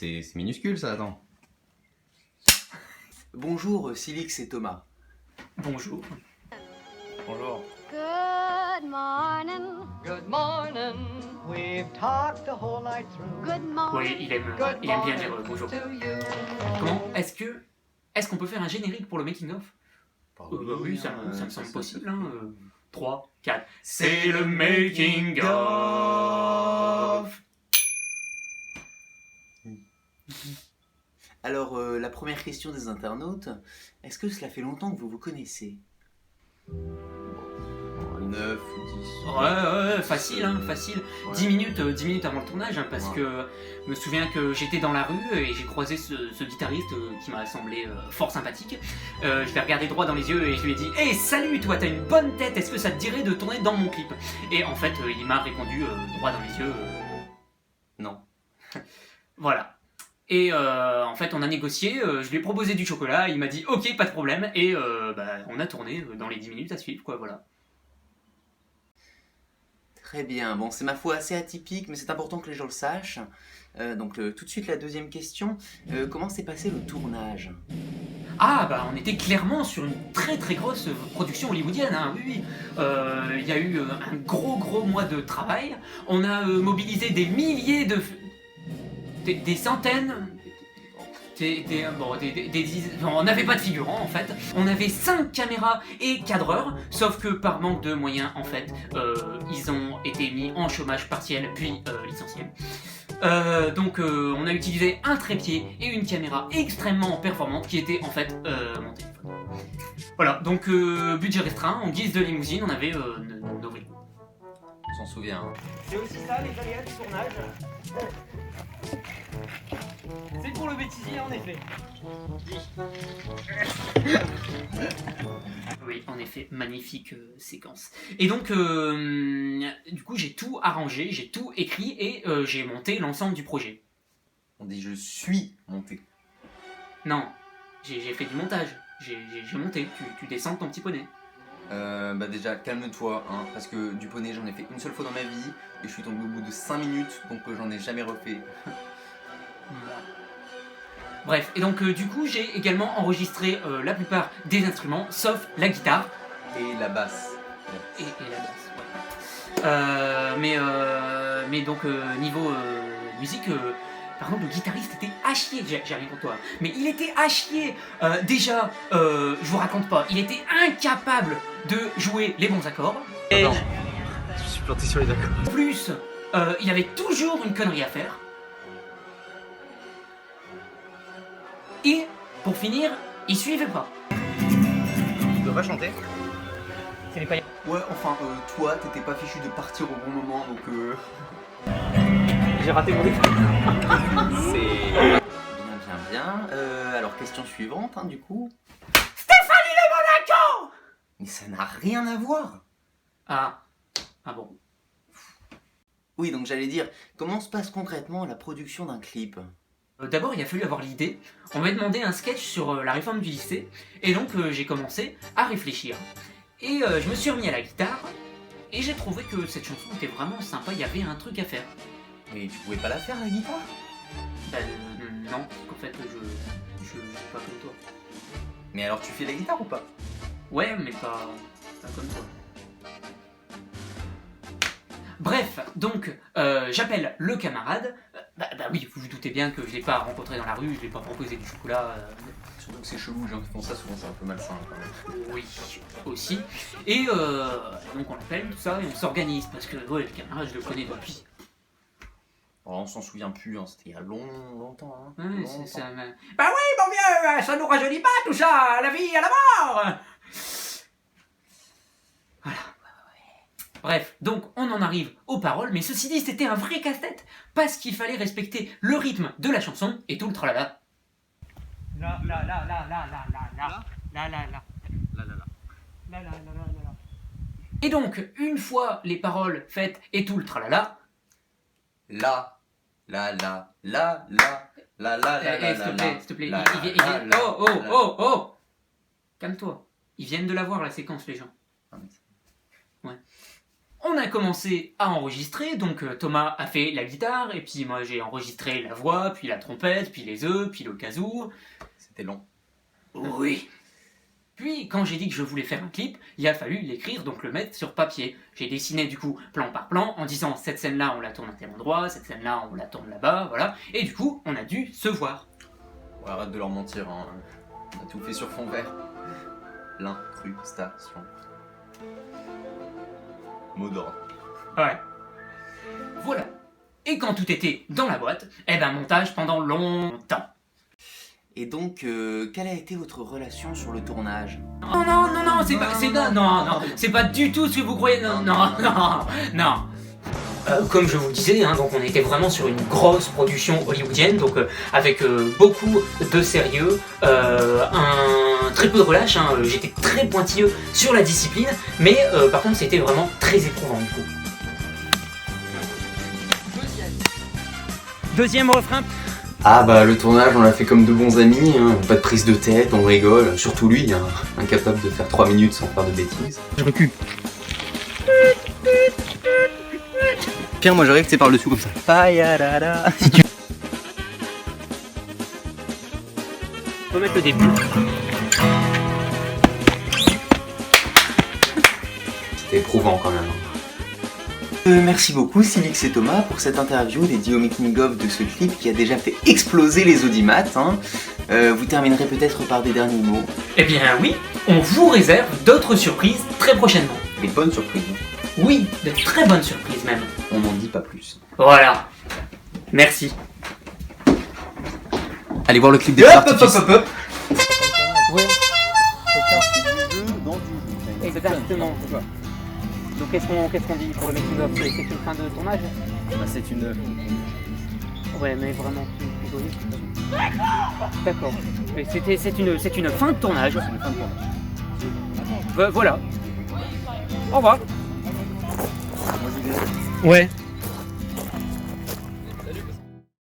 c'est minuscule ça, attends. Bonjour, Silix et Thomas. Bonjour. Bonjour. Good morning. Good morning. We've talked the whole night through. Good morning. Oui, il aime bien dire bonjour. To you. Comment est-ce qu'on peut faire un générique pour le making of? Oui, ça me semble ça possible. se Hein. fait. 3, 4. C'est le making of. Alors, la première question des internautes, est-ce que cela fait longtemps que vous vous connaissez? 9 ou 10. Ouais, facile, hein, facile. Ouais. 10 minutes avant le tournage, hein, parce que je me souviens que j'étais dans la rue et j'ai croisé ce guitariste qui m'a semblé fort sympathique. Je l'ai regardé droit dans les yeux et je lui ai dit « Hey, salut, toi, t'as une bonne tête, est-ce que ça te dirait de tourner dans mon clip ?» Et en fait, il m'a répondu droit dans les yeux Non. Voilà. Et en fait, on a négocié, je lui ai proposé du chocolat, il m'a dit « Ok, pas de problème », et on a tourné dans les 10 minutes à suivre, quoi, voilà. Très bien, bon, c'est ma foi assez atypique, mais c'est important que les gens le sachent. Donc, tout de suite, la deuxième question. Comment s'est passé le tournage? Ah bah on était clairement sur une très très grosse production hollywoodienne, hein, oui. Il y a eu un gros mois de travail. On a mobilisé des milliers des centaines... on n'avait pas de figurants en fait. On avait 5 caméras et cadreurs, sauf que par manque de moyens en fait, ils ont été mis en chômage partiel puis licenciés. Donc on a utilisé un trépied et une caméra extrêmement performante qui était en fait mon téléphone. Voilà, donc budget restreint, en guise de limousine, on avait nos vélos. On s'en souvient. Hein. C'est aussi ça les aléas du tournage. C'est pour le bêtisier en effet. Oui, en effet, magnifique séquence. Et donc, du coup, j'ai tout arrangé, j'ai tout écrit et j'ai monté l'ensemble du projet. On dit je suis monté. Non, j'ai fait du montage, j'ai monté, tu descends ton petit poney. Bah déjà calme-toi hein, parce que du poney j'en ai fait une seule fois dans ma vie et je suis tombé au bout de 5 minutes donc j'en ai jamais refait. Bref, et donc du coup j'ai également enregistré la plupart des instruments sauf la guitare Et la basse. et la basse. Ouais. Mais donc niveau musique, par contre le guitariste était à chier, j'ai rien contre toi, mais il était à chier. Déjà, je vous raconte pas, il était incapable de jouer les bons accords. Et... Non, je suis planté sur les accords. En plus, il avait toujours une connerie à faire. Et, pour finir, il suivait pas. Tu dois pas chanter? C'est les paillettes. Ouais, enfin, toi, t'étais pas fichu de partir au bon moment, donc J'ai raté mon défi. c'est... Bien. Alors, question suivante, hein, du coup. Stéphanie Le Monaco! Mais ça n'a rien à voir. Ah bon. Oui, donc j'allais dire, comment se passe concrètement la production d'un clip? D'abord, il a fallu avoir l'idée. On m'a demandé un sketch sur la réforme du lycée, et donc j'ai commencé à réfléchir. Et je me suis remis à la guitare, et j'ai trouvé que cette chanson était vraiment sympa, il y avait un truc à faire. Mais tu pouvais pas la faire, la guitare? Non, en fait, je suis pas comme toi. Mais alors, tu fais la guitare ou pas? Ouais, mais pas comme toi. Bref, donc, j'appelle le camarade. Bah oui, vous vous doutez bien que je l'ai pas rencontré dans la rue, je l'ai pas proposé du chocolat. Surtout que c'est chelou, les gens qui font ça souvent c'est un peu malsain quand même. Oui, aussi. Et donc on l'appelle, tout ça, et on s'organise, parce que ouais, le camarade, je le connais depuis. Oh, on s'en souvient plus, hein. C'était il y a longtemps. Hein. Ouais, Longtemps. c'est ça. Bah oui, mon vieux, ça nous rajeunit pas tout ça, la vie à la mort. Voilà. Bref, donc on en arrive aux paroles, mais ceci dit, c'était un vrai casse-tête, parce qu'il fallait respecter le rythme de la chanson et tout le tralala. La. Et donc, une fois les paroles faites et tout le tralala, s'il te plaît, oh, calme-toi. Ils viennent de la voir la séquence, les gens. Ouais. on a commencé à enregistrer, donc Thomas a fait la guitare, et puis moi j'ai enregistré la voix, puis la trompette, puis les œufs, puis le kazoo. C'était long. Oui. Puis, quand j'ai dit que je voulais faire un clip, il a fallu l'écrire, donc le mettre sur papier. J'ai dessiné du coup plan par plan, en disant cette scène-là on la tourne à tel endroit, cette scène-là on la tourne là-bas, voilà. Et du coup, on a dû se voir. Ouais, arrête de leur mentir, hein. On a tout fait sur fond vert. L'incrustation. Mot d'ordre. Ouais. Voilà. Et quand tout était dans la boîte, eh ben montage pendant longtemps. Et donc, quelle a été votre relation sur le tournage? Non, c'est pas du tout ce que vous croyez, non. Comme je vous le disais, hein, donc on était vraiment sur une grosse production hollywoodienne, donc avec beaucoup de sérieux, très peu de relâche, hein, j'étais très pointilleux sur la discipline, mais par contre c'était vraiment très éprouvant du coup. Deuxième refrain. Ah bah le tournage on l'a fait comme de bons amis, hein. Pas de prise de tête, on rigole, surtout lui, hein, incapable de faire 3 minutes sans faire de bêtises. Je recule. Pierre, moi j'arrive, c'est par le dessous comme ça. On peut mettre le début. C'était éprouvant quand même. Merci beaucoup Silix et Thomas pour cette interview dédiée au making of de ce clip qui a déjà fait exploser les audimat. Hein. Vous terminerez peut-être par des derniers mots. Eh bien oui, on vous réserve d'autres surprises très prochainement. Des bonnes surprises. Oui, de très bonnes surprises même. On n'en dit pas plus. Voilà. Merci. Allez voir le clip des Hop. Ouais. Exactement. Donc qu'est-ce qu'on dit pour le making-of? C'est une fin de tournage? C'est une... Ouais, mais vraiment plus joli. D'accord. Mais c'est une fin de tournage. Voilà. Au revoir. Ouais.